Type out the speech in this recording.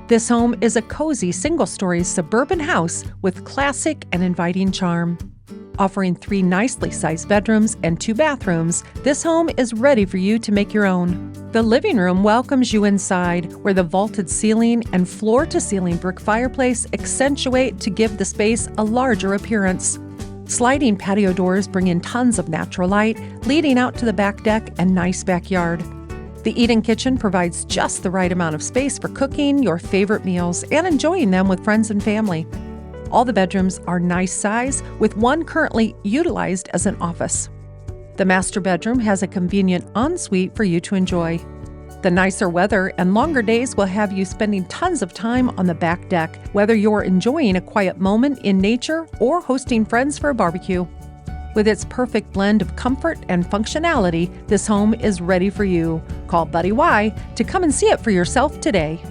This home is a cozy single-story suburban house with classic and inviting charm. Offering 3 nicely sized bedrooms and 2 bathrooms, this home is ready for you to make your own. The living room welcomes you inside, where the vaulted ceiling and floor-to-ceiling brick fireplace accentuate to give the space a larger appearance. Sliding patio doors bring in tons of natural light, leading out to the back deck and nice backyard. The eat-in kitchen provides just the right amount of space for cooking your favorite meals and enjoying them with friends and family. All the bedrooms are nice size, with one currently utilized as an office. The master bedroom has a convenient ensuite for you to enjoy. The nicer weather and longer days will have you spending tons of time on the back deck, whether you're enjoying a quiet moment in nature or hosting friends for a barbecue. With its perfect blend of comfort and functionality, this home is ready for you. Call Buddy Y to come and see it for yourself today.